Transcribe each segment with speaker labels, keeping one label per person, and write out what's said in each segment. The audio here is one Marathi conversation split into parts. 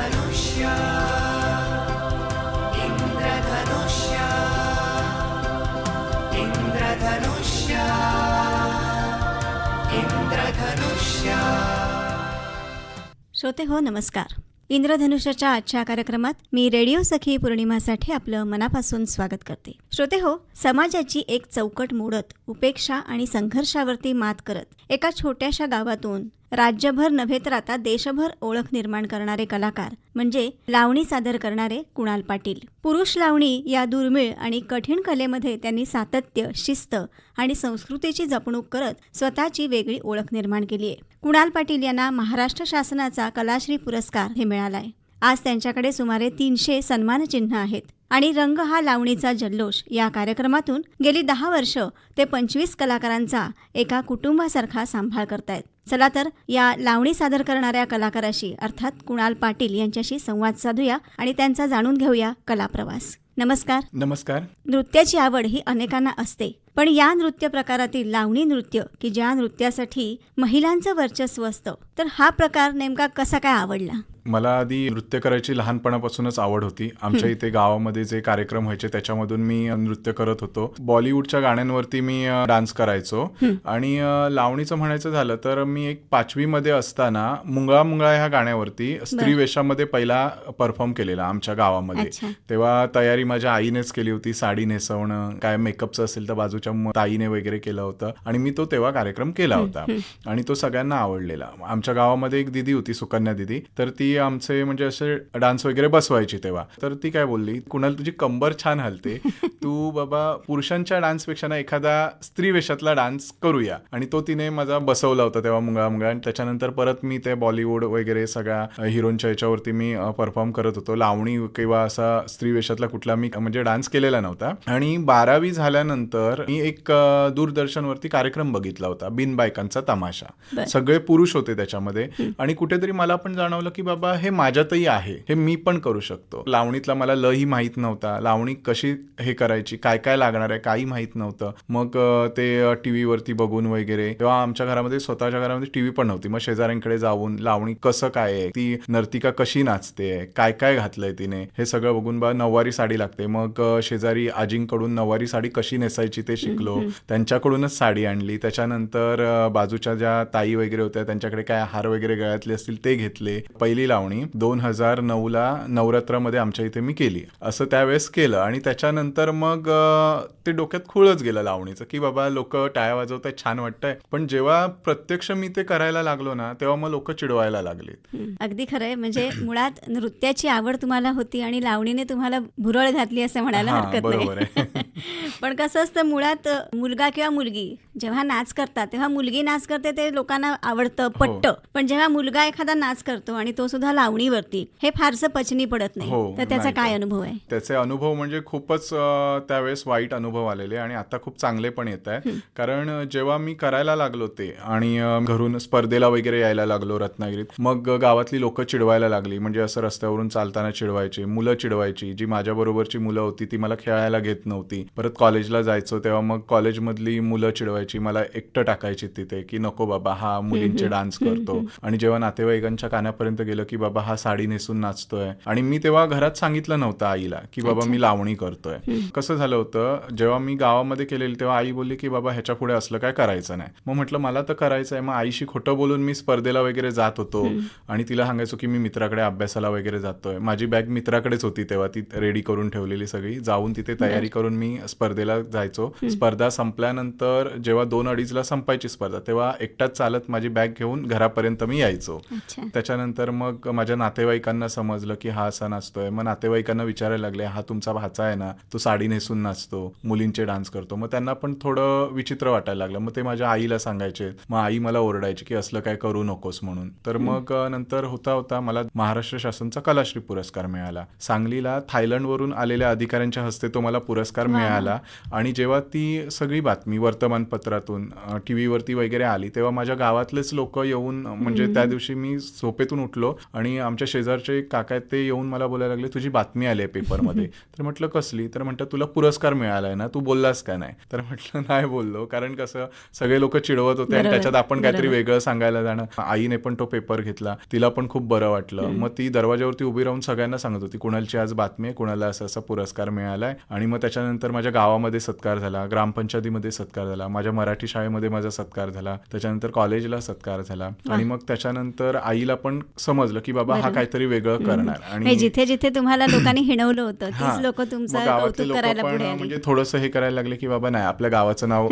Speaker 1: इंद्रधनुष्य इंद्रधनुष्य इंद्रधनुष्य इंद्रधनुष्य.
Speaker 2: श्रोते हो, नमस्कार. इंद्रधनुष्याच्या आजच्या कार्यक्रमात मी रेडिओ सखी पौर्णिमासाठी आपलं मनापासून स्वागत करते. श्रोते हो, समाजाची एक चौकट मोडत, उपेक्षा आणि संघर्षावरती मात करत एका छोट्याशा गावातून राज्यभर नव्हे तर आता देशभर ओळख निर्माण करणारे कलाकार म्हणजे लावणी सादर करणारे कुणाल पाटील. पुरुष लावणी या दुर्मिळ आणि कठीण कलेमध्ये त्यांनी सातत्य, शिस्त आणि संस्कृतीची जपणूक करत स्वतःची वेगळी ओळख निर्माण केली आहे. कुणाल पाटील यांना महाराष्ट्र शासनाचा कलाश्री पुरस्कार हे मिळालाय. आज त्यांच्याकडे सुमारे 300 सन्मानचिन्ह आहेत आणि रंग हा लावणीचा जल्लोष या कार्यक्रमातून गेली 10 वर्ष ते 25 कलाकारांचा एका कुटुंबासारखा सांभाळ करतायत. चला तर या लावणी सादर करणाऱ्या कलाकाराशी अर्थात कुणाल पाटील यांच्याशी संवाद साधूया आणि त्यांचा जाणून घेऊया कलाप्रवास. नमस्कार.
Speaker 3: नमस्कार.
Speaker 2: नृत्याची आवड ही अनेकांना असते, पण या नृत्य प्रकारातील लावणी नृत्य की ज्या नृत्यासाठी महिलांचं वर्चस्व असतं, तर हा प्रकार नेमका कसा काय आवडला?
Speaker 3: मला आधी नृत्य करायची लहानपणापासूनच आवड होती. आमच्या इथे गावामध्ये जे कार्यक्रम व्हायचे त्याच्यामधून मी नृत्य करत होतो. बॉलिवूडच्या गाण्यांवरती मी डान्स करायचो आणि लावणीचं म्हणायचं झालं तर मी एक 5वी मध्ये असताना मुंगळा मुंगळा ह्या गाण्यावरती स्त्री वेशामध्ये पहिला परफॉर्म केलेला आमच्या गावामध्ये. तेव्हा तयारी माझ्या आईनेच केली होती. साडी नेसवणं, काय मेकअपचं असेल तर बाजूच्या ताईने वगैरे केलं होतं आणि मी तो तेव्हा कार्यक्रम केला होता आणि तो सगळ्यांना आवडलेला. आमच्या गावामध्ये एक दिदी होती, सुकन्या दिदी, तर ती आमचे म्हणजे असे डान्स वगैरे बसवायची तेव्हा. तर ती काय बोलली, कुणाल तुझी कंबर छान हलते, तू बाबा पुरुषांच्या डान्सपेक्षा ना एखादा स्त्री वेशातला डान्स करूया. आणि तो तिने माझा बसवला होता तेव्हा मुंगळा मुंगळा. आणि त्याच्यानंतर परत मी ते बॉलिवूड वगैरे सगळ्या हिरोच्या याच्यावरती मी परफॉर्म करत होतो. लावणी किंवा असा स्त्री वेशातला कुठला मी म्हणजे डान्स केलेला नव्हता. आणि 12वी झाल्यानंतर मी एक दूरदर्शनवरती कार्यक्रम बघितला होता, बिनबायकांचा तमाशा. सगळे पुरुष होते त्याच्यामध्ये आणि कुठेतरी मला पण जाणवलं की बाबा हे माझ्यातही आहे, हे मी पण करू शकतो. लावणीतला मला लही माहीत नव्हता, लावणी कशी हे करायची, काय काय लागणार आहे काही माहीत नव्हतं. मग ते टीव्ही वरती बघून वगैरे, तेव्हा आमच्या घरामध्ये स्वतःच्या घरामध्ये टीव्ही पण नव्हती. मग शेजाऱ्यांकडे जाऊन लावणी कसं काय आहे, ती नर्तिका कशी नाचते, काय काय घातलंय तिने, हे सगळं बघून बा नऊवारी साडी लागते. मग शेजारी आजींकडून नऊवारी साडी कशी नेसायची ते शिकलो, त्यांच्याकडूनच साडी आणली. त्याच्यानंतर बाजूच्या ज्या ताई वगैरे होत्या त्यांच्याकडे काय हार वगैरे गळ्यातले असतील ते घेतले. पहिली लावणी 2009ला नवरात्रामध्ये आमच्या इथे मी केली. असं त्यावेळेस केलं आणि त्याच्यानंतर मग ते डोक्यात खूळच गेलं लावणीचं की बाबा लोक टाळ्या वाजवताय, छान वाटतंय. पण जेव्हा प्रत्यक्ष मी ते करायला लागलो ना, तेव्हा मग लोक चिडवायला लागलेत.
Speaker 2: अगदी खरंय. म्हणजे मुळात नृत्याची आवड तुम्हाला होती आणि लावणीने तुम्हाला भुरळ घातली असं म्हणायला हरकत नाही. पण कसं असतं, मुळात मुलगा किंवा मुलगी जेव्हा नाच करतात तेव्हा मुलगी नाच करते ते लोकांना आवडतं, पटतं. पण जेव्हा मुलगा एखादा नाच करतो आणि तो सुद्धा लावणीवरती, हे फारसं पचनी पडत नाही. तर त्याचा काय अनुभव आहे?
Speaker 3: त्याचे अनुभव म्हणजे खूपच त्यावेळेस वाईट अनुभव आलेले आणि आता खूप चांगले पण येत आहे. कारण जेव्हा मी करायला लागलो ते आणि घरून स्पर्धेला वगैरे यायला लागलो रत्नागिरीत, मग गावातली लोक चिडवायला लागली. म्हणजे असं रस्त्यावरून चालताना चिडवायची, मुलं चिडवायची. जी माझ्या बरोबरची मुलं होती ती मला खेळायला घेत नव्हती. परत कॉलेजला जायचो तेव्हा मग कॉलेजमधली मुलं चिडवायची, मला एकटं टाकायची तिथे की नको बाबा हा मुलींचे डान्स करतो. आणि जेव्हा नातेवाईकांच्या कानापर्यंत गेलं की बाबा हा साडी नेसून नाचतोय, आणि मी तेव्हा घरात सांगितलं नव्हतं आईला की बाबा मी लावणी करतोय. कसं झालं होतं, जेव्हा मी गावामध्ये केलेली तेव्हा आई बोलली की बाबा ह्याच्या पुढे असलं काय करायचं नाही. मग म्हटलं मला तर करायचं आहे. मग आईशी खोटं बोलून मी स्पर्धेला वगैरे जात होतो आणि तिला सांगायचो की मी मित्राकडे अभ्यासाला वगैरे जातोय. माझी बॅग मित्राकडेच होती तेव्हा, ती रेडी करून ठेवलेली सगळी. जाऊन तिथे तयारी करून मी स्पर्धेला जायचो. स्पर्धा संपल्यानंतर जेव्हा 2-2:30ला संपायची स्पर्धा, तेव्हा एकटाच चालत माझी बॅग घेऊन घरापर्यंत मी यायचो. त्याच्यानंतर मग माझ्या नातेवाईकांना समजलं की हा असा नाचतोय. मग नातेवाईकांना विचारायला लागले, हा तुमचा भाचा आहे ना, तो साडी नेसून नाचतो, मुलींचे डान्स करतो. मग त्यांना पण थोडं विचित्र वाटायला लागलं. मग ते माझ्या आईला सांगायचे. मग आई मला ओरडायची की असलं काय करू नकोस म्हणून. तर मग नंतर होता होता मला महाराष्ट्र शासनाचा कलाश्री पुरस्कार मिळाला. सांगलीला थायलंडवरून आलेल्या अधिकाऱ्यांच्या हस्ते तो मला पुरस्कार मिळाला. आणि जेव्हा ती सगळी बातमी वर्तमानपत्र वृत्तपत्रातून टीव्हीवरती वगैरे आली तेव्हा माझ्या गावातलेच लोक येऊन म्हणजे त्या दिवशी मी झोपेतून उठलो आणि आमच्या शेजारचे काका आहेत ते येऊन मला बोलायला लागले तुझी बातमी आली आहे पेपरमध्ये. तर म्हटलं कसली? तर म्हणतात तुला पुरस्कार मिळालाय ना, तू बोललास का नाही? तर म्हटलं नाही बोललो, कारण कसं सगळे लोक चिडवत होते आणि त्याच्यात आपण काहीतरी वेगळं सांगायला जाणं. आईने पण तो पेपर घेतला, तिला पण खूप बरं वाटलं. मग ती दरवाजावरती उभी राहून सगळ्यांना सांगत होती कुणालची आज बातमी आहे, कुणाला असा असा पुरस्कार मिळालाय. आणि मग त्याच्यानंतर माझ्या गावामध्ये सत्कार झाला, ग्रामपंचायतीमध्ये सत्कार झाला, माझ्या मराठी शाळेमध्ये माझा सत्कार झाला, त्याच्यानंतर कॉलेजला सत्कार झाला. आणि मग त्याच्यानंतर आईला पण समजलं की बाबा हा काहीतरी वेगळं करणार. आणि
Speaker 2: जिथे जिथे तुम्हाला लोकांनी हिणवलं होतं तीच लोक तुमचं
Speaker 3: गावातले
Speaker 2: कौतुक
Speaker 3: लोक
Speaker 2: करायला
Speaker 3: पण
Speaker 2: पुढे आली.
Speaker 3: म्हणजे थोडंसं हे करायला लागले की बाबा नाही आपल्या गावाचं नाव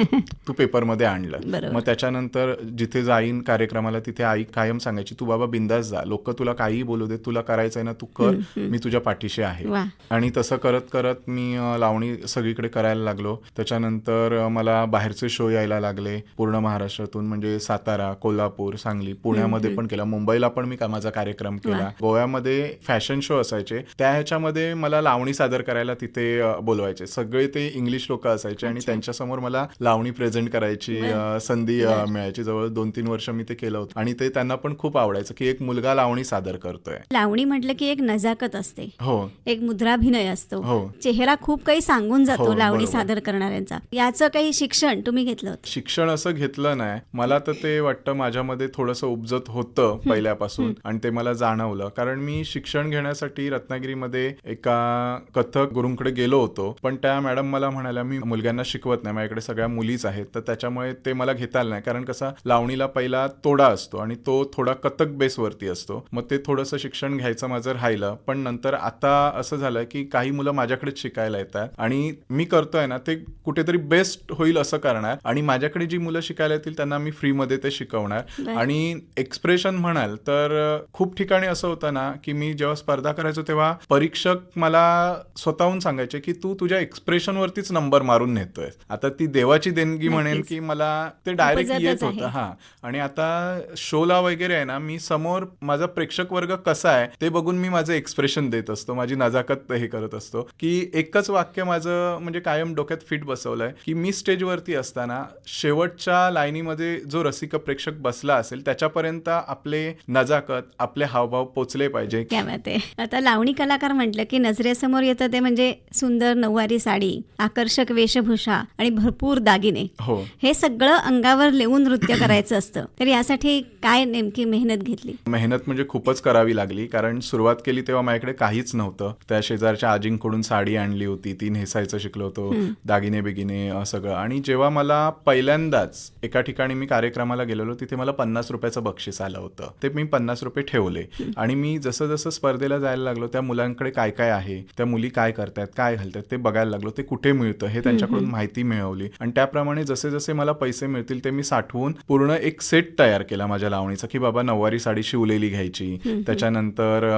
Speaker 3: तू पेपरमध्ये आणलं. मग त्याच्यानंतर जिथे जाईन कार्यक्रमाला तिथे आई कायम सांगायची तू बाबा बिंदास जा, लोक तुला काहीही बोलू दे, तुला करायचंय ना तू कर, मी तुझ्या पाठीशी आहे. आणि तसं करत करत मी लावणी सगळीकडे करायला लागलो. त्याच्यानंतर मला बाहेरचे शो यायला लागले पूर्ण महाराष्ट्रातून, म्हणजे सातारा, कोल्हापूर, सांगली, पुण्यामध्ये पण केला, मुंबईला पण मी माझा कार्यक्रम केला. गोव्यामध्ये फॅशन शो असायचे त्या ह्याच्यामध्ये मला लावणी सादर करायला तिथे बोलवायचे. सगळे ते इंग्लिश लोक असायचे आणि त्यांच्यासमोर मला लावणी प्रेझेंट करायची संधी मिळायची. जवळ 2-3 वर्ष मी ते केलं होतं आणि ते त्यांना पण खूप आवडायचं की एक मुलगा लावणी सादर करतोय.
Speaker 2: लावणी म्हटलं की एक नजाकत असते,
Speaker 3: हो,
Speaker 2: एक मुद्राभिनय असतो,
Speaker 3: हो,
Speaker 2: चेहरा खूप काही सांगून जातो लावणी सादर करणाऱ्यांचा. याचं काही शिक्षण तुम्ही घेतलं होतं?
Speaker 3: शिक्षण असं घेतलं नाही, मला तर ते वाटतं माझ्यामध्ये थोडंसं उपजत होतं पहिल्यापासून आणि ते मला जाणवलं. कारण मी शिक्षण घेण्यासाठी रत्नागिरीमध्ये एका कथक गुरूंकडे गेलो होतो, पण त्या मॅडम मला म्हणाल्या मी मुलग्यांना शिकवत नाही, माझ्याकडे सगळ्या मुलीच आहेत, तर त्याच्यामुळे ते मला घेता आलं नाही. कारण कसा लावणीला पहिला तोडा असतो आणि तो थोडा कथक बेसवरती असतो, मग ते थोडंसं शिक्षण घ्यायचं माझं राहिलं. पण नंतर आता असं झालं की काही मुलं माझ्याकडेच शिकायला येतात आणि मी करतोय ना ते कुठेतरी बेस्ट होईल असं करणार आणि माझ्याकडे जी मुलं शिकायला येतील त्यांना मी फ्रीमध्ये ते शिकवणार. आणि एक्सप्रेशन म्हणाल तर खूप ठिकाणी असं होतं ना की मी जेव्हा स्पर्धा करायचो तेव्हा परीक्षक मला स्वतःहून सांगायचे की तू तुझ्या एक्सप्रेशन वरतीच नंबर मारून नेतोय. आता ती देवाची देणगी म्हणेन की मला ते डायरेक्ट येत होतं. हा, आणि आता शोला वगैरे आहे ना मी समोर माझा प्रेक्षक वर्ग कसा आहे ते बघून मी माझं एक्सप्रेशन देत असतो, माझी नजाकत हे करत असतो. की एकच वाक्य माझं म्हणजे कायम डोक्यात फिट बसवलंय की मी स्टेजवरती असताना शेवटच्या लाईनीमध्ये जो रसिक प्रेक्षक बसला असेल त्याच्यापर्यंत आपले नजाकत, आपले हावभाव पोचले पाहिजे.
Speaker 2: क्या बात आहे. आता लावणी कलाकार म्हटलं की नजरेसमोर येतं ते म्हणजे सुंदर नऊवारी साडी, आकर्षक वेशभूषा आणि भरपूर दागिने.
Speaker 3: हो,
Speaker 2: हे सगळं अंगावर लेवून नृत्य करायचं असतं. तर यासाठी काय नेमकी मेहनत घेतली?
Speaker 3: मेहनत म्हणजे खूपच करावी लागली, कारण सुरुवात केली तेव्हा माझ्याकडे काहीच नव्हतं. त्या शेजारच्या आजींकडून साडी आणली होती, ती नेसायचं शिकलो होतो, दागिने बिगिने सगळं. आणि जेव्हा मला पहिल्यांदाच एका ठिकाणी मी कार्यक्रमाला गेलेलो तिथे मला 50 रुपयाचं बक्षीस आलं होतं, ते मी 50 रुपये ठेवले. आणि मी जसं जसं स्पर्धेला जायला लागलो त्या मुलांकडे काय काय आहे, त्या मुली काय करतात, काय घालतात ते बघायला लागलो, ते कुठे मिळतं हे त्यांच्याकडून माहिती मिळवली. आणि त्याप्रमाणे जसे जसे मला पैसे मिळतील ते मी साठवून पूर्ण एक सेट तयार केला माझ्या लावणीचा की बाबा नऊवारी साडी शिवलेली घ्यायची, त्याच्यानंतर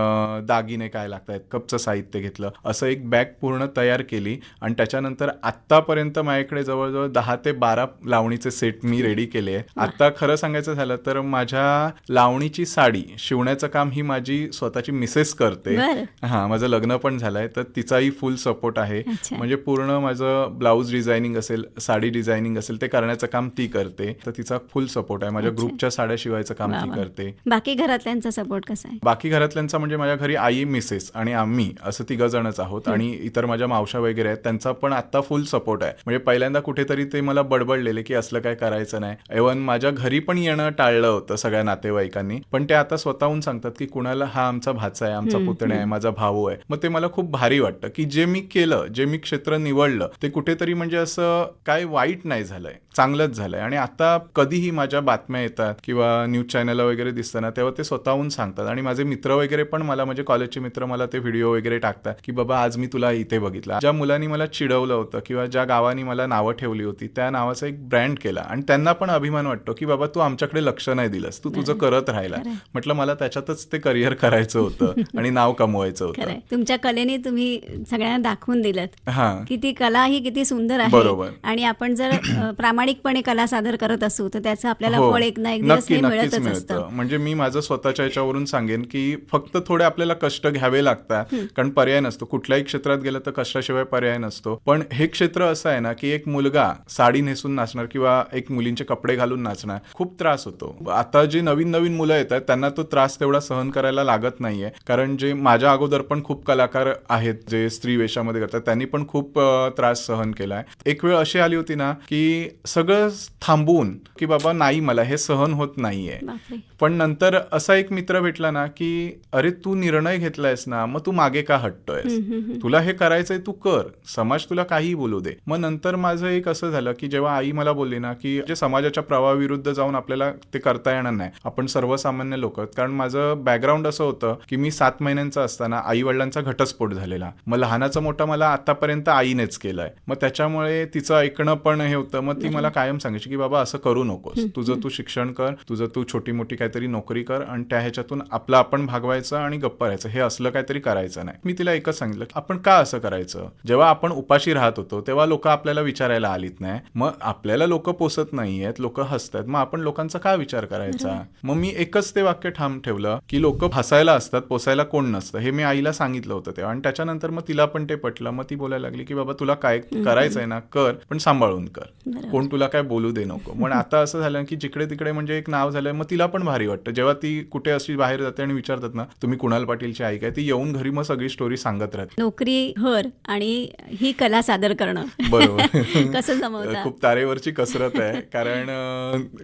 Speaker 3: दागिने काय लागतात, कपचं साहित्य घेतलं, असं एक बॅग पूर्ण तयार केली. आणि त्याच्यानंतर आतापर्यंत माझ्याकडे जवळजवळ 10 ते 12 लावणीचे सेट मी रेडी केले आहे. आता खरं सांगायचं झालं तर माझ्या लावणीची साडी शिवण्याचं काम ही माझी स्वतःची मिसेस करते. हा, माझं लग्न पण झालंय तर तिचाही फुल सपोर्ट आहे. म्हणजे पूर्ण माझं ब्लाऊज डिझायनिंग असेल, साडी डिझायनिंग असेल ते करण्याचं काम ती करते, तर तिचा फुल सपोर्ट आहे. माझ्या ग्रुपच्या साड्या शिवायचं काम ती करते.
Speaker 2: बाकी घरातल्यांचा सपोर्ट कसा आहे?
Speaker 3: बाकी घरातल्यांचा म्हणजे माझ्या घरी आई, मिसेस आणि आम्ही असं 3 जणच आहोत. आणि इतर माझ्या मावशा वगैरे आहेत त्यांचा पण आता फुल सपोर्ट आहे. म्हणजे पहिल्यांदा कुठेतरी ते मला बडबडलेले की असलं काय करायचं नाही. इव्हन माझ्या घरी पण येणं टाळलं होतं सगळ्या नातेवाईकांनी, पण ते आता स्वतःहून सांगतात की कुणाला हा आमचा भाचा आहे, आमचा पुतण्या आहे, माझा भाऊ आहे. मग ते मला खूप भारी वाटतं की जे मी केलं, जे मी क्षेत्र निवडलं ते कुठेतरी म्हणजे असं काय वाईट नाही झालंय, चांगलंच झालंय. आणि आता कधीही माझ्या बातम्या येतात किंवा न्यूज चॅनलला वगैरे दिसताना तेव्हा ते स्वतःहून सांगतात. आणि माझे मित्र वगैरे पण मला, म्हणजे कॉलेजचे मित्र मला ते व्हिडिओ वगैरे टाकतात की बाबा आज मी तुला इथे बघितलं. ज्या मुलांनी मला चिडवलं होतं किंवा ज्या गावानी मला नावं ठेवली होती त्या नावाचा एक ब्रँड केला आणि त्यांना पण अभिमान वाटतो की बाबा तू आमच्याकडे लक्ष नाही दिलंस, तू तुझं करत राहिला. म्हटलं मला त्याच्यातच ते करिअर करायचं होतं आणि नाव कमवायचं होतं.
Speaker 2: तुमच्या कलेने तुम्ही सगळ्यांना दाखवून दिलत की ती कला ही किती सुंदर आहे.
Speaker 3: बरोबर.
Speaker 2: आणि आपण जर प्रामाणिकपणे कला सादर करत असू तर त्याचं आपल्याला फळ एक ना एक दिवस मिळतच असतं.
Speaker 3: म्हणजे मी माझं स्वतःच्या याच्यावरून सांगेन की फक्त थोडे आपल्याला कष्ट घ्यावे लागतात, कारण पर्याय नसतो. कुठल्याही क्षेत्रात गेलं तर कष्टाशिवाय पर्याय नसतो. पण हे क्षेत्र असं आहे ना की एक मुलगा साडी नेसून नेसून नाचणार किंवा एक मुलींचे कपडे घालून नाचणार, खूप त्रास होतो. आता जे नवीन नवीन मुलं येत आहेत त्यांना तो त्रास तेवढा सहन करायला लागत नाहीये, कारण जे माझ्या अगोदर पण खूप कलाकार आहेत जे स्त्री वेशामध्ये करतात, त्यांनी पण खूप त्रास सहन केलाय. एक वेळ अशी आली होती ना की सगळं थांबवून की बाबा नाही, मला हे सहन होत नाहीये.
Speaker 2: बापरे.
Speaker 3: पण नंतर असा एक मित्र भेटला ना की अरे तू निर्णय घेतलायस ना, मग तू मागे का हटतोयस, तुला हे करायचंय तू कर, समाज तुला काही बोलू दे. मग नंतर माझं एक असं झालं की जेव्हा आई मला बोलली ना की जे समाजाच्या प्रवाहाविरुद्ध जाऊन आपल्याला ते करता येणार नाही, आपण सर्वसामान्य लोक. कारण माझं बॅकग्राऊंड असं होतं की मी 7 महिन्यांचा असताना आई वडिलांचा घटस्फोट झालेला. मग लहानाचा मोठा मला आतापर्यंत आईनेच केलंय. मग त्याच्यामुळे तिचं ऐकणं पण हे होतं. मग ती मला कायम सांगायची की बाबा असं करू नकोस, तुझं तू शिक्षण कर, तुझं तू छोटी मोठी काहीतरी नोकरी कर आणि त्या ह्याच्यातून आपलं आपण भागवायचं आणि गप्प राहायचं, हे असलं काहीतरी करायचं नाही. मी तिला एकच सांगितलं आपण का असं करायचं. जेव्हा आपण उपाशी राहत होतो तेव्हा लोक आपल्याला विचारायला आलीत नाही, मग आपल्याला लोक पोसत नाहीयेत, लोक हसतात, मग आपण लोकांचा का विचार करायचा. मग मी एकच ते वाक्य ठाम ठेवलं की लोक हसायला असतात, पोसायला कोण नसतं, हे मी आईला सांगितलं होतं तेव्हा. आणि त्याच्यानंतर मग तिला पण ते पटलं. मग ती बोलायला लागली की बाबा तुला काय करायचंय ना कर, पण सांभाळून कर, कोण तुला काय बोलू दे नको. पण आता असं झालं की जिकडे तिकडे म्हणजे एक नाव झालंय, मग तिला पण भारी वाटतं जेव्हा ती कुठे अशी बाहेर जाते आणि विचारतात ना तुम्ही कुणाल पाटीलची आई काय, ती येऊन घरी मग सगळी स्टोरी सांगत राहते.
Speaker 2: नोकरी घर आणि ही कला सादर करणं
Speaker 3: बरोबर.
Speaker 2: कसं जमवतं.
Speaker 3: खूप तारेवरची कसरत आहे. कारण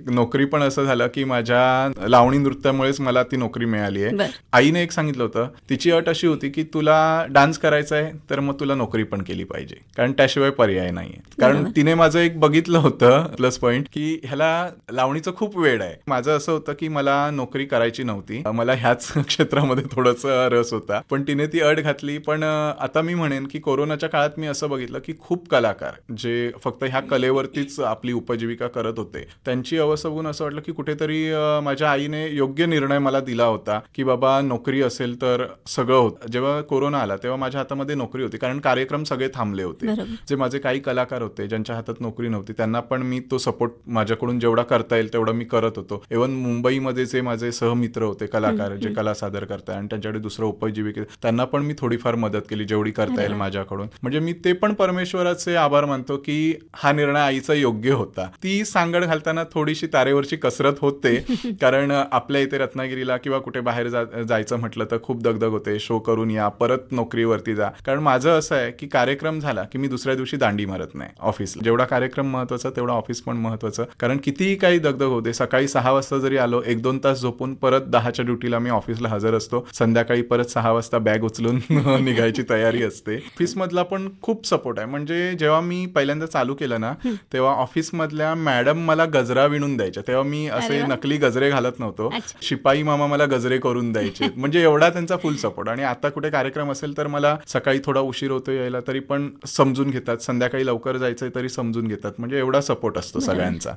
Speaker 3: नोकरी पण असं झालं की माझ्या लावणी नृत्यामुळेच मला ती नोकरी मिळाली आहे. आईने एक सांगितलं होतं, तिची अट अशी होती की तुला डान्स करायचा आहे तर मग तुला नोकरी पण केली पाहिजे, कारण त्याशिवाय पर्याय नाहीये. कारण तिने माझं एक बघितलं होतं प्लस पॉईंट की ह्याला लावणीचं खूप वेड आहे. माझं असं होतं की मला नोकरी करायची नव्हती, मला ह्याच क्षेत्रामध्ये थोडंसं रस होता, पण तिने ती अट घातली. पण आता मी म्हणेन की कोरोनाच्या काळात मी असं बघितलं की खूप कलाकार जे फक्त ह्या कलेवरतीच आपली उपजीविका करत होते, त्यांची अवस्था बघून असं वाटलं की कुठेतरी माझ्या आईने योग्य निर्णय मला दिला होता की बाबा नोकरी असेल तर सगळं होतं. जेव्हा कोरोना आला तेव्हा माझ्या हातामध्ये नोकरी होती, कारण कार्यक्रम सगळे थांबले होते. जे माझे काही कलाकार होते ज्यांच्या हातात नोकरी नव्हती त्यांना पण मी तो सपोर्ट माझ्याकडून जेवढा करता येईल तेवढा मी करत होतो. इव्हन मुंबईमध्ये जे माझे सहमित्र होते कलाकार जे कला सादर करताय आणि त्यांच्याकडे दुसरं उपजीविके, त्यांना पण मी थोडीफार मदत केली जेवढी करता येईल माझ्याकडून. म्हणजे मी ते पण परमेश्वराचे आभार मानतो की हा निर्णय आईचा योग्य होता. ती सांगड घालताना थोडीशी तारेवरची कसरत होते, कारण आपल्या इथे रत्नागिरीला किंवा कुठे बाहेर जायचं म्हटलं तर खूप दगदग होते. शो करून या, परत नोकरीवरती जा. कारण माझं असं आहे की कार्यक्रम झाला की मी दुसऱ्या दिवशी दांडी मारत नाही ऑफिसला. जेवढा कार्यक्रम महत्वाचा तेवढा ऑफिस पण महत्वाचं, कारण कितीही काही दगदग होते. सकाळी 6 वाजता जरी आलो 1-2 तास झोपून परत 10च्या ड्युटीला मी ऑफिसला हजर असतो. संध्याकाळी परत 6 वाजता बॅग उचलून निघायची तयारी असते. ऑफिसमधला पण खूप सपोर्ट आहे. म्हणजे जेव्हा मी पहिल्यांदा चालू केलं ना तेव्हा ऑफिसमधल्या मॅडम मला गजरा विणून द्यायच्या. तेव्हा मी असे नकली गजरे घालत नव्हतो, शिपाई मामा मला गजरे करून द्यायचे. म्हणजे एवढा त्यांचा फुल सपोर्ट. आणि आता कुठे कार्यक्रम असेल तर मला सकाळी थोडा उशीर होतो यायला तरी पण समजून घेतात, संध्याकाळी लवकर जायचंय तरी समजून घेतात. म्हणजे एवढा सपोर्ट असतो सगळ्यांचा.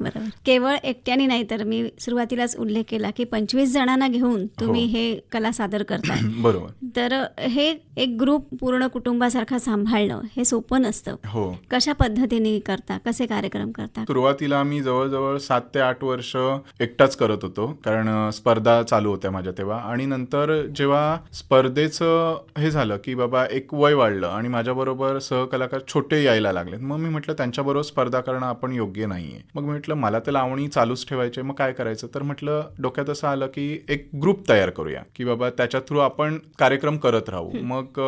Speaker 2: केवळ एकट्याने नाही, तर मी सुरुवातीलाच उल्लेख केला की 25 जणांना घेऊन तुम्ही हे कला सादर करताय.
Speaker 3: बरोबर.
Speaker 2: तर हे एक ग्रुप पूर्ण कुटुंबासारखा सांभाळणं हे सोपं नसतं.
Speaker 3: हो.
Speaker 2: कशा पद्धतीने करता, कसे कार्यक्रम करता?
Speaker 3: सुरुवातीला मी जवळजवळ 7 ते 8 वर्ष एकटाच करत होतो, कारण स्पर्धा चालू होत्या माझ्या तेव्हा. आणि नंतर जेव्हा स्पर्धेचं हे झालं की बाबा एक वय वाढलं आणि माझ्याबरोबर सहकलाकार छोटे यायला लागले, मग मी म्हटलं त्यांच्याबरोबर स्पर्धा करणं आपण योग्य नाहीये. मग मी म्हटलं मला ते लावणी चालूच ठेवायचे, मग काय करायचं. तर म्हटलं डोक्यात असं आलं की एक ग्रुप तयार करूया की बाबा त्याच्या थ्रू आपण कार्यक्रम करत राहू. मग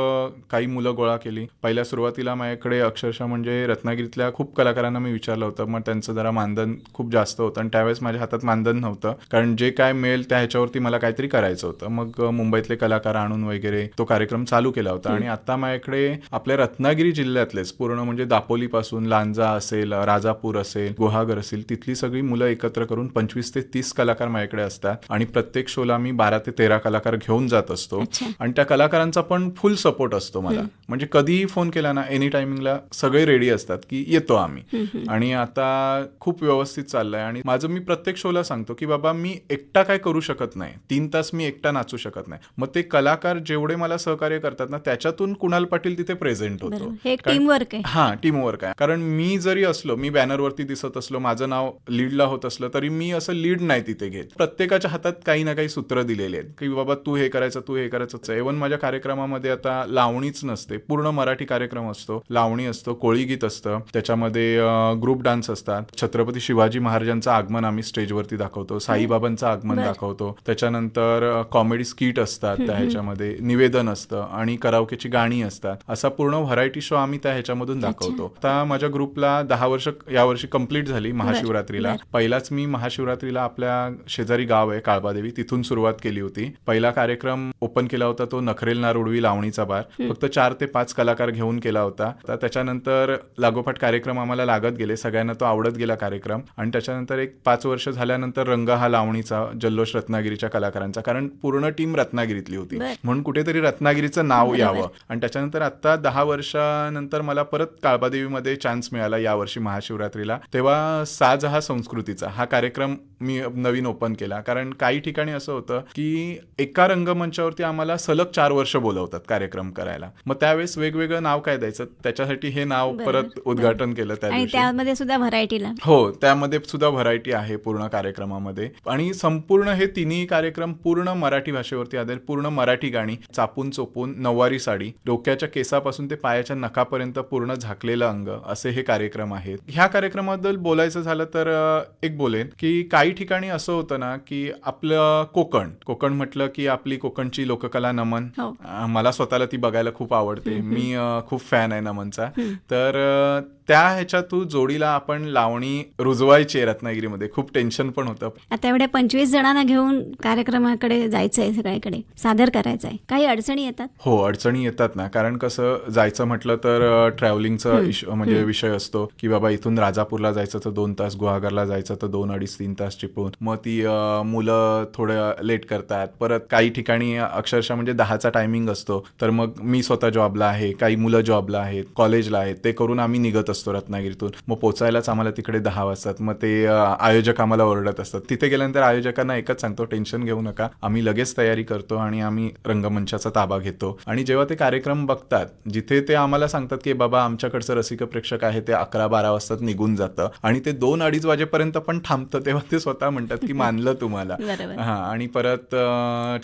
Speaker 3: काही मुलं गोळा केली. पहिल्या सुरुवातीला माझ्याकडे अक्षरशः म्हणजे रत्नागिरीतल्या खूप कलाकारांना मी विचारलं होतं, मग त्यांचं जरा मानधन खूप जास्त होतं आणि त्यावेळेस माझ्या हातात मानधन नव्हतं, कारण जे काय मिळेल त्या ह्याच्यावरती मला काहीतरी करायचं होतं. मग मुंबईतले कलाकार आणून वगैरे तो कार्यक्रम चालू केला होता. आणि आता माझ्याकडे आपल्या रत्नागिरी जिल्ह्यातलेच पूर्ण म्हणजे दापोलीपासून लांजा असेल, राजापूर असेल, गुहागर असेल, तिथली सगळी मुलं एकत्र करून 25 ते 30 कलाकार माझ्याकडे असतात. आणि प्रत्येक शोला मी 12 ते 13 कलाकार घेऊन जात असतो. आणि त्या कलाकारांचा पण फुल सपोर्ट असतो मला. म्हणजे कधीही फोन केला ना एनी टायमिंगला सगळे रेडी असतात की येतो आम्ही. आणि आता खूप व्यवस्थित चाललंय. आणि माझं मी प्रत्येक शोला सांगतो की बाबा मी एकटा काय करू शकत नाही, 3 तास मी एकटा नाचू शकत नाही. मग ते कलाकार जेवढे मला सहकार्य करतात ना त्याच्यातून कुणाल पाटील तिथे प्रेझेंट होतो.
Speaker 2: हे टीम वर्क आहे.
Speaker 3: हा, टीम वर्क आहे. कारण मी जरी असलो, मी बॅनरवरती दिसत असलो, माझं नाव लीडला होत असलं तरी मी असं लीड नाही तिथे घेत. प्रत्येकाच्या हातात काही ना काही सूत्र दिलेले आहेत की बाबा तू हे करायचं, तू हे करायचं. इव्हन माझ्या कार्यक्रमामध्ये आता लावणीच नसते, पूर्ण मराठी कार्यक्रम असतो. लावणी असतो, कोळी गीत असतं, त्याच्यामध्ये ग्रुप डान्स असतात, छत्रपती शिवाजी महाराजांचं आगमन आम्ही स्टेजवरती दाखवतो, साईबाबांचं आगमन दाखवतो, त्याच्यानंतर कॉमेडी स्किट असतात, त्या ह्याच्यामध्ये निवेदन असतं आणि कराओकेची गाणी असतात. असा पूर्ण व्हरायटी शो आम्ही त्या ह्याच्यामधून दाखवतो. आता माझ्या ग्रुपला 10 वर्ष यावर्षी कंप्लीट झाली महाशिवरात्रीला. पहिलाच मी महाशिवरात्रीला आपल्या शेजारी गाव आहे काळबादेवी, तिथून सुरुवात केली होती. पहिला कार्यक्रम ओपन केला होता तो नखरेल ना रुडवी लावणीचा बार, फक्त 4 ते 5 कलाकार घेऊन केला होता. त्याच्यानंतर लागोपाठ कार्यक्रम आम्हाला लागत गेले, सगळ्यांना तो आवडत गेला कार्यक्रम. आणि त्याच्यानंतर एक 5 वर्ष झाल्यानंतर रंग हा लावणीचा जल्लोष रत्नागिरीच्या कलाकारांचा, कारण पूर्ण टीम रत्नागिरीतली होती म्हणून कुठेतरी रत्नागिरीचं नाव यावं. आणि त्याच्यानंतर आता 10 वर्षानंतर मला परत काळबादेवीमध्ये चान्स मिळाला यावर्षी महाशिवरात्रीला. तेव्हा साज हा संस्कृतीचा हा कार्यक्रम मी नवीन ओपन केला, कारण काही ठिकाणी असं होतं की एका रंगमंचावरती आम्हाला सलग 4 वर्ष बोलवतात कार्यक्रम करायला. मग त्यावेळेस वेगवेगळं नाव काय द्यायचं, त्याच्यासाठी हे नाव परत उद्घाटन केलं त्या दिवशी.
Speaker 2: त्यामध्ये सुद्धा व्हरायटीला
Speaker 3: त्यामध्ये सुद्धा व्हरायटी आहे पूर्ण कार्यक्रमामध्ये. आणि संपूर्ण हे तिन्ही कार्यक्रम पूर्ण मराठी भाषेवरती आधारित, पूर्ण मराठी गाणी, चापून चोपून नऊवारी साडी, डोक्याच्या केसापासून ते पायाच्या नखापर्यंत पूर्ण झाकलेलं अंग, असे हे कार्यक्रम आहेत. ह्या कार्यक्रमाबद्दल बोलायचं झालं तर एक बोलेन की काही ठिकाणी असं होतं ना की आपलं कोकण म्हटलं की आपली कोकणची लोककला नमन, मला स्वतःला ती बघायला खूप आवडते. मी खूप फॅन आहे नमनचा. तर त्या ह्याच्यातून जोडीला आपण लावणी रुजवायची रत्नागिरीमध्ये. खूप टेन्शन पण होतं.
Speaker 2: आता एवढ्या 25 जणांना घेऊन कार्यक्रमाकडे जायचंय, सगळीकडे सादर करायचंय, काही अडचणी येतात?
Speaker 3: हो, अडचणी येतात ना, कारण कसं जायचं म्हटलं तर ट्रॅव्हलिंगचं म्हणजे विषय असतो की बाबा इथून राजापूरला जायचं तर 2 तास, गुहागरला जायचं तर 2-2.5-3 तास चिपळूण. मग ती मुलं थोडं लेट करतात. परत काही ठिकाणी अक्षरशः म्हणजे 10चा टायमिंग असतो, तर मग मी स्वतः जॉबला आहे, काही मुलं जॉबला आहेत, कॉलेजला आहेत, ते करून आम्ही निघत असतो रत्नागिरीतून. मग पोचायलाच आम्हाला तिकडे 10 वाजतात. मग ते आयोजक आम्हाला ओरडत असतात. तिथे गेल्यानंतर आयोजकांना एकच सांगतो, टेन्शन घेऊ नका, आम्ही लगेच तयारी करतो आणि आम्ही रंगमंचाचा ताबा घेतो. आणि जेव्हा ते कार्यक्रम बघतात, जिथे ते आम्हाला सांगतात की बाबा आमच्याकडचं रसिक प्रेक्षक आहे ते 11-12 वाजता निघून जातं आणि ते 2-2.5 वाजेपर्यंत पण थांबतं, तेव्हा ते स्वतः म्हणतात की मानलं तुम्हाला. आणि परत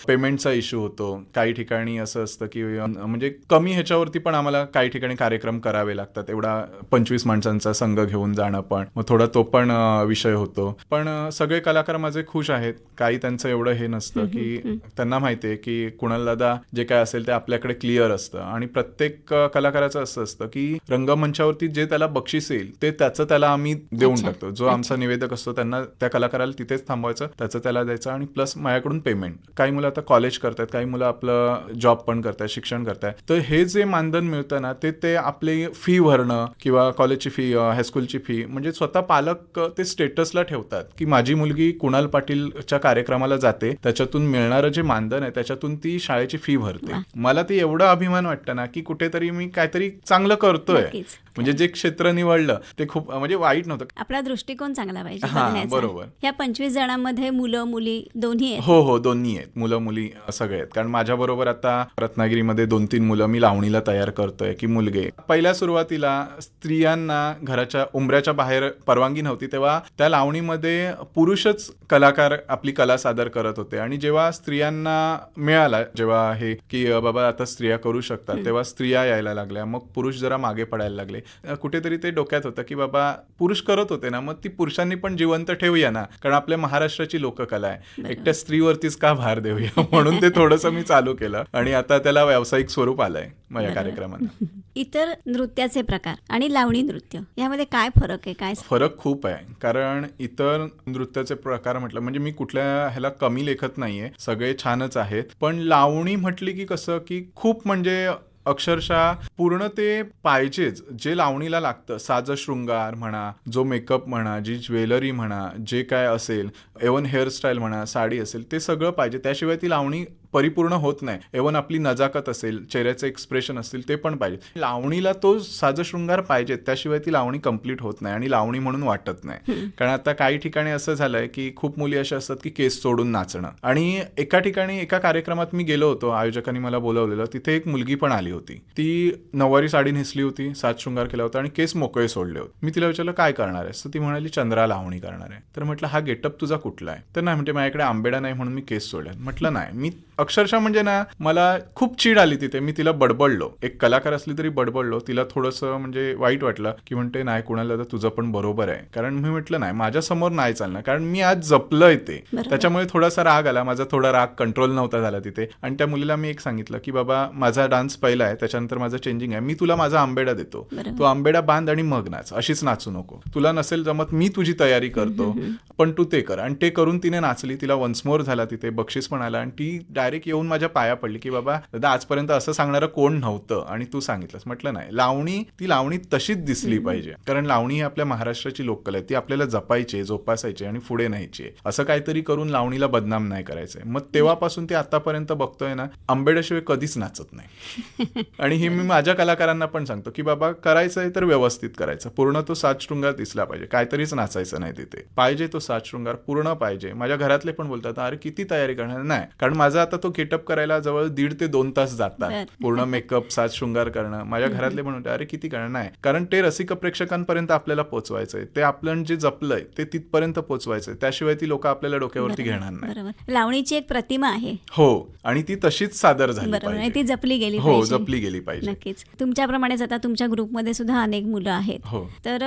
Speaker 3: पेमेंटचा इश्यू होतो. काही ठिकाणी असं असतं की म्हणजे कमी ह्याच्यावरती पण आम्हाला काही ठिकाणी कार्यक्रम करावे लागतात. एवढा 25 माणसांचा संघ घेऊन जाणं पण मग थोडा तो पण विषय होतो. पण सगळे कलाकार माझे खुश आहेत. काही त्यांचं एवढं हे नसतं की त्यांना माहितीये की कुणाल दादा जे काय असेल ते आपल्याकडे क्लिअर असतं. आणि प्रत्येक कलाकाराचं असं असतं की रंगमंचावरती जे त्याला बक्षीस येईल ते त्याचं त्याला आम्ही देऊन टाकतो. जो आमचा निवेदक असतो त्यांना, त्या कलाकाराला तिथेच थांबवायचं, त्याचं त्याला द्यायचं आणि प्लस माझ्याकडून पेमेंट. काही मुलं आता कॉलेज करतात, काही मुलं आपलं जॉब पण करतात, शिक्षण करतात. तर हे जे मानधन मिळतं ना ते आपली फी भरणं किंवा कॉलेजची फी, हायस्कूलची फी, म्हणजे स्वतः पालक ते स्टेटसला ठेवतात की माझी मुलगी कुणाल पाटीलच्या कार्यक्रमाला जाते, त्याच्यातून मिळणारं जे मानधन आहे त्याच्यातून ती शाळेची फी भरते. मला ती एवढं अभिमान वाटतं ना की कुठेतरी मी काहीतरी चांगलं करतोय. म्हणजे जे क्षेत्र निवडलं ते खूप म्हणजे वाईट नव्हतं.
Speaker 2: आपला दृष्टिकोन चांगला पाहिजे.
Speaker 3: बरोबर.
Speaker 2: या 25 जणांमध्ये मुलं मुली दोन्ही आहेत?
Speaker 3: हो, दोन्ही आहेत, मुलं मुली सगळे आहेत. कारण माझ्या बरोबर आता रत्नागिरीमध्ये 2-3 मुलं मी लावणीला तयार करतोय की मुलगे. पहिल्या सुरुवातीला स्त्रियांना घराच्या उंबऱ्याच्या बाहेर परवानगी नव्हती, तेव्हा त्या लावणीमध्ये पुरुषच कलाकार आपली कला सादर करत होते. आणि जेव्हा स्त्रियांना मिळाला, जेव्हा हे की बाबा आता स्त्रिया करू शकतात, तेव्हा स्त्रिया यायला लागल्या. मग पुरुष जरा मागे पडायला लागले. कुठेतरी ते डोक्यात होतं की बाबा पुरुष करत होते ना, मग ती पुरुषांनी पण जिवंत ठेवूया ना, कारण आपल्या महाराष्ट्राची लोककला आहे, एकट्या स्त्रीवरतीच का भार देऊया. म्हणून ते थोडंसं मी चालू केलं आणि आता त्याला व्यावसायिक स्वरूप आलंय माझ्या कार्यक्रमांना.
Speaker 2: इतर नृत्याचे प्रकार आणि लावणी नृत्य यामध्ये काय फरक आहे? काय
Speaker 3: फरक खूप आहे, कारण इतर नृत्याचे प्रकार म्हटलं म्हणजे मी कुठल्या ह्याला कमी लेखत नाहीये, सगळे छानच आहेत. पण लावणी म्हटली की कसं की खूप म्हणजे अक्षरशः पूर्ण ते पाहिजेच जे लावणीला लागतं. साज शृंगार म्हणा, जो मेकअप म्हणा, जी ज्वेलरी म्हणा, जे काय असेल, एव्हन हेअरस्टाईल म्हणा, साडी असेल, ते सगळं पाहिजे. त्याशिवाय ती लावणी परिपूर्ण होत नाही. एव्हन आपली नजाकत असेल, चेहऱ्याचे एक्सप्रेशन असतील, ते पण पाहिजे. लावणीला तो साजशृंगार पाहिजे, त्याशिवाय ती लावणी कम्प्लीट होत नाही आणि लावणी म्हणून वाटत नाही. कारण आता काही ठिकाणी असं झालंय की खूप मुली अशा असतात की केस सोडून नाचणं. आणि एका ठिकाणी एका कार्यक्रमात मी गेलो होतो, आयोजकांनी मला बोलवलेलं, तिथे एक मुलगी पण आली होती. ती नऊवारी साडी नेसली होती, साजशृंगार केला होता आणि केस मोकळे सोडले होते. मी तिला विचारलं काय करणार आहेस, तर ती म्हणाली चंद्रा लावणी करणार आहे. तर म्हटलं हा गेटअप तुझा कुठला आहे? तर नाही, म्हणजे माझ्याकडे आंबेडा नाही म्हणून मी केस सोडले. म्हटलं नाही, मी अक्षरशः म्हणजे ना मला खूप चीड आली तिथे. मी तिला बडबडलो, एक कलाकार असली तरी बडबडलो. तिला थोडंसं म्हणजे वाईट वाटलं की म्हणते नाही कुणाला तर तुझं पण बरोबर आहे. कारण मी म्हटलं नाही माझ्या समोर नाही चालणार, कारण मी आज जपलंय ते. त्याच्यामुळे थोडासा राग आला, माझा थोडा राग कंट्रोल नव्हता झाला तिथे. आणि त्या मुलीला मी एक सांगितलं की बाबा माझा डान्स पहिला आहे, त्याच्यानंतर माझं चेंजिंग आहे, मी तुला माझा आंबेडा देतो, तू आंबेडा बांध आणि मग नाच, अशीच नाचू नको. तुला नसेल जमत मी तुझी तयारी करतो, पण तू ते कर. आणि ते करून तिने नाचली. तिला वन्स मोर झाला तिथे, बक्षीस पण आला. आणि ती डायरेक्ट येऊन माझ्या पाया पडली की बाबा दादा आजपर्यंत असं सांगणारं कोण नव्हतं आणि तू सांगितलंस. म्हटलं नाही, लावणी ती लावणी तशीच दिसली पाहिजे, कारण लावणी ही आपल्या महाराष्ट्राची लोककला आहे, ती आपल्याला जपायची, जोपासायची आणि पुढे न्यायची. असं काहीतरी करून लावणीला बदनाम नाही करायचंय. मग तेव्हापासून ते आतापर्यंत बघतोय ना, आंबेड्याशिवाय कधीच नाचत नाही. आणि हे मी माझ्या कलाकारांना पण सांगतो की बाबा करायचंय तर व्यवस्थित करायचं, पूर्ण तो 7 शृंगार दिसला पाहिजे, काहीतरीच नाचायचं नाही तिथे, पाहिजे तो 7 शृंगार पूर्ण पाहिजे. माझ्या घरातले पण बोलतात अरे किती तयारी करणार. नाही, कारण माझा आता तो गेटअप करायला जवळ 1.5 ते 2 तास जातात, पूर्ण मेकअप 7 शृंगार करणं. माझ्या घरातले पण म्हणतात अरे किती करणार. नाही, कारण ते रसिक प्रेक्षकांपर्यंत आपल्याला पोहोचवायचंय, ते आपलं जे जपलंय ते तिथपर्यंत पोहोचवायचंय, त्याशिवाय ती लोक आपल्याला डोक्यावरती घेणार नाही.
Speaker 2: बरोबर, लावणीची एक प्रतिमा आहे.
Speaker 3: हो, आणि ती तशीच सादर झाली
Speaker 2: बरोबर,
Speaker 3: पाहिजे,
Speaker 2: ती जपली गेली
Speaker 3: हो
Speaker 2: पाहिजे.
Speaker 3: जपली गेली पाहिजे.
Speaker 2: नक्कीच. तुमच्याप्रमाणेच आता तुमच्या ग्रुपमध्ये सुद्धा अनेक मुलं आहेत.
Speaker 3: हो.
Speaker 2: तर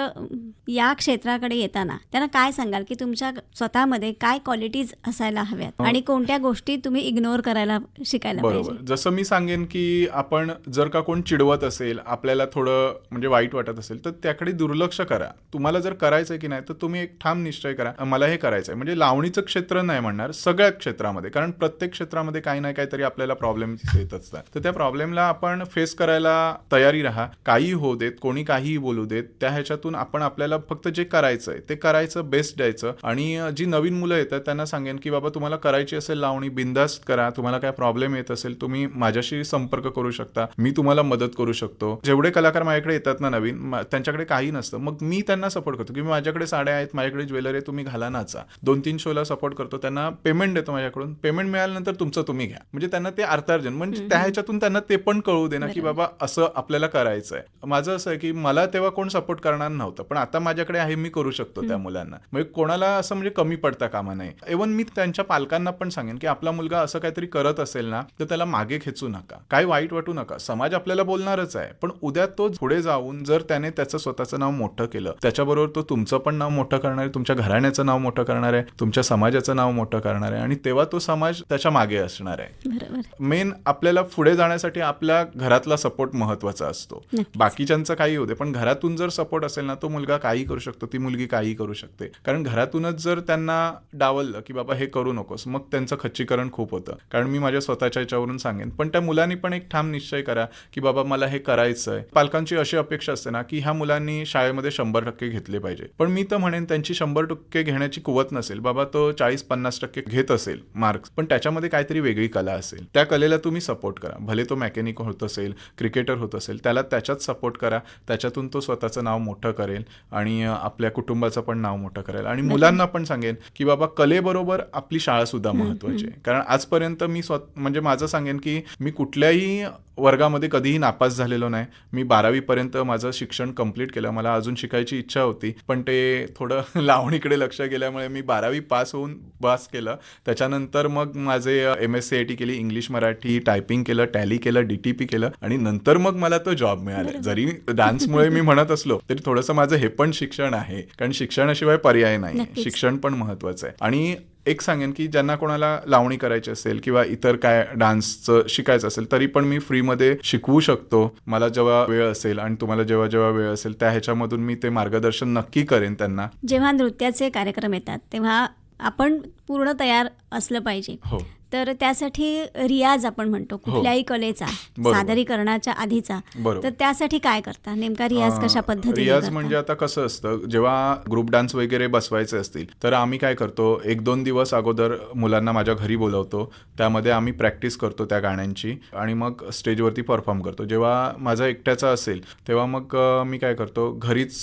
Speaker 2: या क्षेत्राकडे येताना त्यांना काय सांगाल की तुमच्या स्वतःमध्ये काय क्वालिटीज असायला हव्यात आणि कोणत्या गोष्टी तुम्ही इग्नोर करायला शिकायला
Speaker 3: बरोबर.
Speaker 2: पाहिजे?
Speaker 3: जसं मी सांगेन की आपण जर का कोण चिडवत असेल, आपल्याला थोडं म्हणजे वाईट वाटत असेल, तर त्याकडे दुर्लक्ष करा. तुम्हाला जर करायचंय की नाही तर तुम्ही एक ठाम निश्चय करा, मला हे करायचंय. म्हणजे लावणीचं क्षेत्र नाही म्हणणार, सगळ्या क्षेत्रामध्ये, कारण प्रत्येक क्षेत्रामध्ये काही ना काहीतरी आपल्याला प्रॉब्लेम येत असतात. तर त्या प्रॉब्लेमला आपण फेस करायला तयारी राहा. काही होऊ देत, कोणी काहीही बोलू देत, त्या ह्याच्यातून आपण आपल्याला फक्त जे करायचंय ते करायचं, बेस्ट द्यायचं. आणि जी नवीन मुलं येतात त्यांना सांगेन की बाबा तुम्हाला करायची असेल लावणी, बिंदास्त करा. तुम्हाला काय प्रॉब्लेम येत असेल तुम्ही माझ्याशी संपर्क करू शकता, मी तुम्हाला मदत करू शकतो. जेवढे कलाकार माझ्याकडे येतात ना नवीन, त्यांच्याकडे काही नसतं, मग मी त्यांना सपोर्ट करतो की माझ्याकडे साड्या आहेत, माझ्याकडे ज्वेलरी आहे, तुम्ही घाला नाचा. 2-3 शोला सपोर्ट करतो, त्यांना पेमेंट देतो माझ्याकडून. पेमेंट मिळाल्यानंतर तुमचं तुम्ही घ्या. म्हणजे त्यांना ते अर्थार्जन, म्हणजे त्या ह्याच्यातून त्यांना ते पण कळू दे ना की बाबा असं आपल्याला करायचंय. माझं असं आहे की मला तेव्हा कोण सपोर्ट करणार नव्हतं, पण आता माझ्याकडे आहे, मी करू शकतो त्या मुलांना. म्हणजे कोणाला असं म्हणजे कमी पडता कामा नये. इव्हन मी त्यांच्या पालकांना पण सांगेन की आपला मुलगा असं काहीतरी करत असेल ना तर त्याला मागे खेचू नका, काही वाईट वाटू नका. समाज आपल्याला बोलणारच आहे, पण उद्या तो पुढे जाऊन जर त्याने त्याचं स्वतःचं नाव मोठं केलं, त्याच्याबरोबर तो तुमचं पण नाव मोठं करणार आहे, तुमच्या घराण्याचं नाव मोठं करणार आहे, तुमच्या समाजाचं नाव मोठं करणार आहे, आणि तेव्हा तो समाज त्याच्या मागे असणार आहे. मेन आपल्याला पुढे जाण्यासाठी आपल्या घरातला सपोर्ट महत्वाचा असतो. बाकीच्यांचं काही होते, पण घरातून जर सपोर्ट असेल ना, तो मुलगा काही करू शकतो, ती मुलगी काही करू शकते. कारण घरातूनच जर त्यांना डावललं की बाबा हे करू नकोस, मग त्यांचं खच्चीकरण खूप होतं. कारण मी माझ्या स्वतःच्या याच्यावरून सांगेन, पण त्या मुलांनी पण एक ठाम निश्चय करा की बाबा मला हे करायचंय. पालकांची अशी अपेक्षा असते ना की ह्या मुलांनी शाळेमध्ये 100% घेतले पाहिजे, पण मी तर म्हणेन त्यांची 100% घेण्याची कुवत नसेल. बाबा तो 40-50% घेत असेल मार्क्स, पण त्याच्यामध्ये काहीतरी वेगळी कला असेल, त्या कलेला तुम्ही सपोर्ट करा. भले तो मेकॅनिक होत असेल, क्रिकेटर होत असेल, त्याला त्याच्यात सपोर्ट करा. त्याच्यातून तो स्वतःचं नाव मोठं करेल आणि आपल्या कुटुंबाचं पण नाव मोठं करेल. आणि मुलांना पण सांगेन की बाबा कलेबरोबर आपली शाळा सुद्धा महत्वाची आहे. कारण आजपर्यंत मी म्हणजे माझं सांगेन की मी कुठल्याही वर्गामध्ये कधीही नापास झालेलो नाही. मी 12वी पर्यंत माझं शिक्षण कंप्लीट केलं. मला अजून शिकायची इच्छा होती, पण ते थोडं लावणीकडे लक्ष गेल्यामुळे मी 12वी पास होऊन बस केलं. त्याच्यानंतर मग माझे MSc-IT केली, इंग्लिश मराठी टायपिंग केलं, टॅली केलं, DTP केलं, आणि नंतर मग मला तो जॉब मिळाला. जरी डान्समुळे मी म्हणत असलो तरी थोडंसं माझं हे पण शिक्षण आहे, कारण शिक्षणाशिवाय पर्याय नाही, शिक्षण पण महत्वाचं आहे. आणि एक सांगेन की ज्यांना कोणाला लावणी करायची असेल किंवा इतर काय डान्सचं शिकायचं असेल तरी पण मी फ्रीमध्ये शिकवू शकतो. मला जेव्हा वेळ असेल आणि तुम्हाला जेव्हा जेव्हा वेळ असेल त्या ह्याच्यामधून मी ते मार्गदर्शन नक्की करेन त्यांना.
Speaker 2: जेव्हा नृत्याचे कार्यक्रम येतात तेव्हा आपण पूर्ण तयार असलं पाहिजे.
Speaker 3: हो.
Speaker 2: तर त्यासाठी रियाज आपण म्हणतो कुठल्याही कलेचा, सादरीकरणाच्या आधीचा. तर त्यासाठी काय करता नेमका रियाज कशा पद्धतीने?
Speaker 3: रियाज म्हणजे आता कसं असतं, जेव्हा ग्रुप डान्स वगैरे बसवायचे असतील तर आम्ही काय करतो, 1-2 दिवस अगोदर मुलांना माझ्या घरी बोलवतो, त्यामध्ये आम्ही प्रॅक्टिस करतो त्या गाण्यांची आणि मग स्टेजवरती परफॉर्म करतो. जेव्हा माझा एकट्याचा असेल तेव्हा मग मी काय करतो, घरीच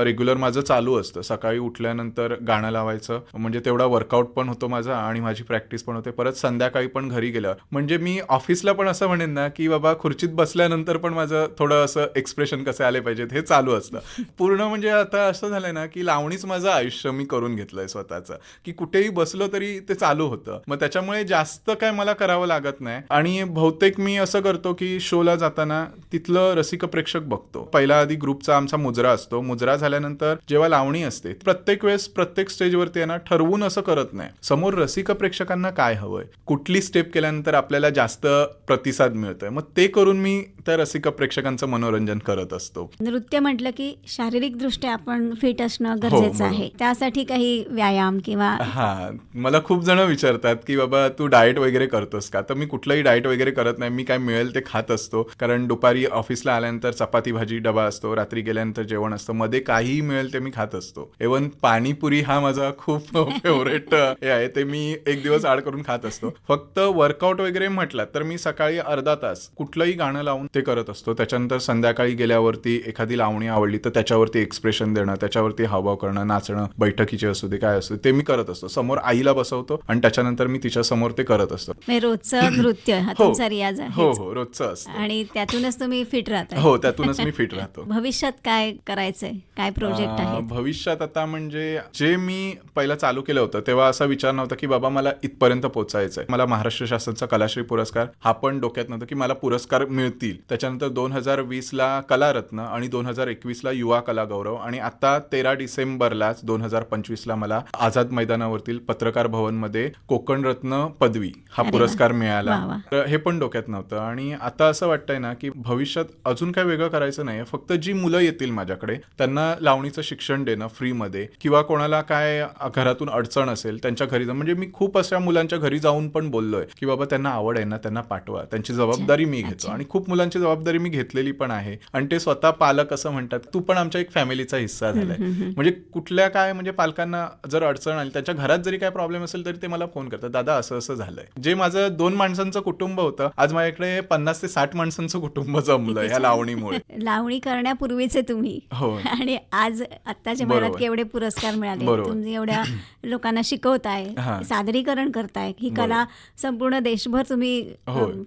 Speaker 3: रेग्युलर माझं चालू असतं, सकाळी उठल्यानंतर गाणं लावायचं, म्हणजे तेवढा वर्कआउट पण होतो होतो माझा आणि माझी प्रॅक्टिस पण होते. परत संध्याकाळी पण घरी गेल्यावर म्हणजे मी ऑफिसला पण असं म्हणेन ना की बाबा खुर्चीत बसल्यानंतर पण माझं थोडं असं एक्सप्रेशन कसे आले पाहिजेत हे चालू असतं पूर्ण. म्हणजे आता असं झालंय ना की लावणीच माझं आयुष्य मी करून घेतलंय स्वतःचं, की कुठेही बसलो तरी ते चालू होतं. मग त्याच्यामुळे जास्त काय मला करावं लागत नाही. आणि बहुतेक मी असं करतो की शोला जाताना तिथलं रसिक प्रेक्षक बघतो. पहिला आधी ग्रुपचा आमचा मुजरा असतो. मुजरा झाल्यानंतर जेव्हा लावणी असते प्रत्येक वेळेस प्रत्येक स्टेजवरती आहे ना ठरवून असं करत नाही. समोर रसिक प्रेक्षकांना काय हवंय, कुठली स्टेप केल्यानंतर आपल्याला जास्त प्रतिसाद मिळतोय, मग ते करून मी त्या रसिक प्रेक्षकांचं मनोरंजन करत असतो.
Speaker 2: नृत्य म्हटलं की शारीरिक दृष्ट्या आपण फिट असणं गरजेचं आहे. त्यासाठी काही व्यायाम किंवा
Speaker 3: हा, मला खूप जण विचारतात की बाबा तू डाएट वगैरे करतोस का? तर मी कुठलंही डाएट वगैरे करत नाही. मी काय मिळेल ते खात असतो. कारण दुपारी ऑफिसला आल्यानंतर चपाती भाजी डबा असतो, रात्री गेल्यानंतर जेवण असतं, मध्ये काहीही मिळेल ते मी खात असतो. इव्हन पाणीपुरी हा माझा खूप फेवरेट हे आहे, ते मी एक दिवस आड करून खात असतो. फक्त वर्कआउट वगैरे म्हटलं तर मी सकाळी अर्धा तास कुठलंही गाणं लावून ते करत असतो. त्याच्यानंतर संध्याकाळी गेल्यावरती एखादी लावणी आवडली तर त्याच्यावरती एक्सप्रेशन देणं, त्याच्यावरती हावभाव करणं, नाचणं, बैठकीचे असू दे काय असू दे ते मी करत असतो. समोर आईला बसवतो आणि त्याच्यानंतर मी तिच्या समोर ते करत असतो.
Speaker 2: रोजचं नृत्य हा तुमचा रियाज आहे.
Speaker 3: हो, रोजचं असतं.
Speaker 2: आणि त्यातूनच तुम्ही फिट राहता.
Speaker 3: हो, त्यातूनच मी फिट राहतो.
Speaker 2: भविष्यात काय करायचंय, काय प्रोजेक्ट आहे?
Speaker 3: भविष्यात आता म्हणजे जे मी पहिला चालू केलं होतं तेव्हा असा विचार नव्हता की बाबा मला इथपर्यंत पोहोचायचंय. मला महाराष्ट्र शासनाचा कलाश्री पुरस्कार हा पण डोक्यात नव्हतं की मला पुरस्कार मिळतील. त्याच्यानंतर 2020ला कलारत्न आणि 2021ला युवा कला गौरव आणि आता 13 डिसेंबरलाच 2025ला मला आझाद मैदानावरील पत्रकार भवनमध्ये कोकण रत्न पदवी हा पुरस्कार मिळाला. तर हे पण डोक्यात नव्हतं. आणि आता असं वाटतंय ना की भविष्यात अजून काय वेगळं करायचं नाही. फक्त जी मुलं येतील माझ्याकडे त्यांना लावणीचं शिक्षण देणं फ्रीमध्ये, किंवा कोणाला काय घरातून अडचण असेल त्यांच्या घरी जाऊन, म्हणजे मी खूप अशा मुलांच्या घरी जाऊन पण बोललोय की बाबा त्यांना आवड आहे ना त्यांना पाठवा, त्यांची जबाबदारी मी घेतो. आणि खूप मुलांची जबाबदारी मी घेतलेली पण आहे. आणि ते स्वतः पालक असं म्हणतात तू पण आमच्या एक फॅमिलीचा हिस्सा झालाय. म्हणजे कुठल्या काय म्हणजे पालकांना जर अडचण आली, त्यांच्या घरात जरी काय प्रॉब्लेम असेल तरी ते मला फोन करतात, दादा असं असं झालंय. जे माझं 2 माणसांचं कुटुंब होतं आज माझ्याकडे 50 ते 60 माणसांचं कुटुंब जमलं या लावणीमुळे.
Speaker 2: लावणी करण्यापूर्वीचे तुम्ही आणि आज आत्ताच्या महिन्यात केवढे पुरस्कार मिळाले, तुम्ही एवढ्या लोकांना शिकवताय, सादरीकरण करताय, ही कला संपूर्ण देशभर तुम्ही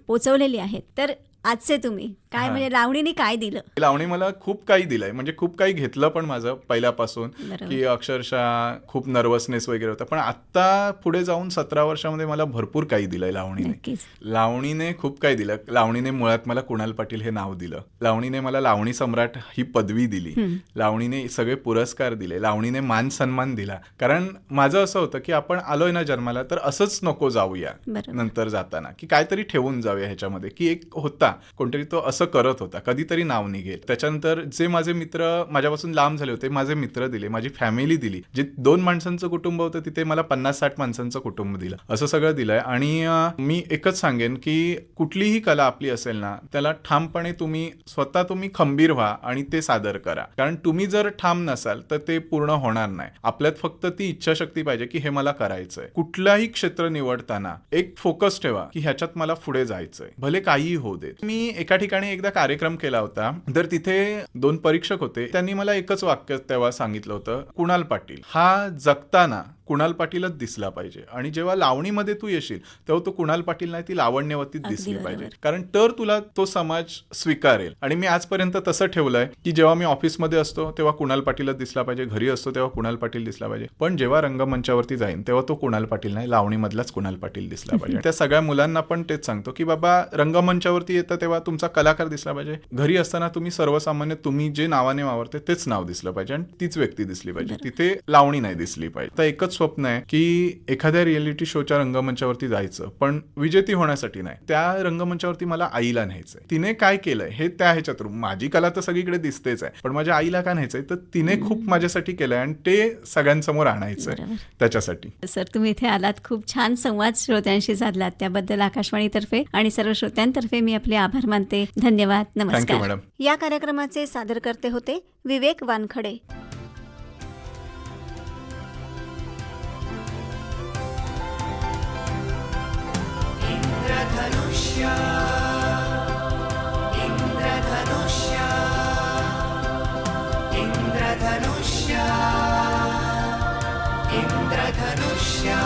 Speaker 2: पोचवलेली आहे. तर आजचे तुम्ही काय म्हणजे लावणीने काय दिलं?
Speaker 3: लावणी मला खूप काही दिलंय, म्हणजे खूप काही घेतलं पण माझं पहिल्यापासून, की अक्षरशः खूप नर्वसनेस वगैरे होता. पण आता पुढे जाऊन 17 वर्षामध्ये मला भरपूर काही दिलंय लावणीने. लावणीने खूप काही दिलं. लावणीने मुळात मला कुणाल पाटील हे नाव दिलं. लावणीने मला लावणी सम्राट ही पदवी दिली. लावणीने सगळे पुरस्कार दिले. लावणीने मान सन्मान दिला. कारण माझं असं होतं की आपण आलोय ना जन्माला तर असंच नको जाऊया नंतर जाताना, की काहीतरी ठेवून जाऊया ह्याच्यामध्ये. की एक होता कोणतरी तो असं करत होता, कधीतरी नाव निघेल. त्याच्यानंतर जे माझे मित्र माझ्यापासून लांब झाले होते, माझे मित्र दिले, माझी फॅमिली दिली. जे 2 माणसांचं कुटुंब होतं तिथे मला 50-60 माणसांचं कुटुंब दिलं. असं सगळं दिलंय. आणि मी एकच सांगेन की कुठलीही कला आपली असेल ना त्याला ठामपणे तुम्ही खंबीर व्हा आणि ते सादर करा. कारण तुम्ही जर ठाम नसाल तर ते पूर्ण होणार नाही. आपल्यात फक्त ती इच्छाशक्ती पाहिजे की हे मला करायचंय. कुठलाही क्षेत्र निवडताना एक फोकस ठेवा की ह्याच्यात मला पुढे जायचंय, भले काहीही होऊ देत. मी एका ठिकाणी एकदा कार्यक्रम केला होता, तर तिथे 2 परीक्षक होते. त्यांनी मला एकच वाक्य तेव्हा सांगितलं होतं, कुणाल पाटील हा जगताना कुणाल पाटीलच दिसला पाहिजे. आणि जेव्हा लावणीमध्ये तू येशील तेव्हा तो कुणाल पाटील नाही, ती लावण्यवतीच दिसली पाहिजे. कारण तर तुला तो समाज स्वीकारेल. आणि मी आजपर्यंत तसं ठेवलंय की जेव्हा मी ऑफिसमध्ये असतो तेव्हा कुणाल पाटीलच दिसला पाहिजे, घरी असतो तेव्हा कुणाल पाटील दिसला पाहिजे, पण जेव्हा रंगमंचावरती जाईन तेव्हा तो कुणाल पाटील नाही, लावणीमधलाच कुणाल पाटील दिसला पाहिजे. त्या सगळ्या मुलांना पण तेच सांगतो की बाबा रंगमंचावरती येतं तेव्हा तुमचा कलाकार दिसला पाहिजे, घरी असताना तुम्ही सर्वसामान्य तुम्ही जे नावाने वावरते तेच नाव दिसलं पाहिजे आणि तीच व्यक्ती दिसली पाहिजे, तिथे लावणी नाही दिसली पाहिजे. तर एकच स्वप्न आहे की एखाद्या रिएलिटी शोच्या रंगमंचावरती जायचं, पण विजेती होण्यासाठी नाही. त्या रंगमंचावरती मला आईला न्यायचंय. तिने काय केलंय हे त्या ह्याच्यात, माझी कला तर सगळीकडे दिसतेच आहे, पण माझ्या आईला काय न्यायचंय तर तिने खूप माझ्यासाठी केलंय आणि ते सगळ्यांसमोर आणायचंय त्याच्यासाठी.
Speaker 2: सर तुम्ही इथे आलात, खूप छान संवाद श्रोत्यांशी साधलात, त्याबद्दल आकाशवाणीतर्फे आणि सर्व श्रोत्यांतर्फे मी आपले आभार मानते. धन्यवाद. नमस्कार.
Speaker 3: मॅडम.
Speaker 2: या कार्यक्रमाचे सादरकर्ते होते विवेक वानखडे.
Speaker 1: इंद्रधनुष्य इंद्रधनुष्य इंद्रधनुष्य इंद्रधनुष्य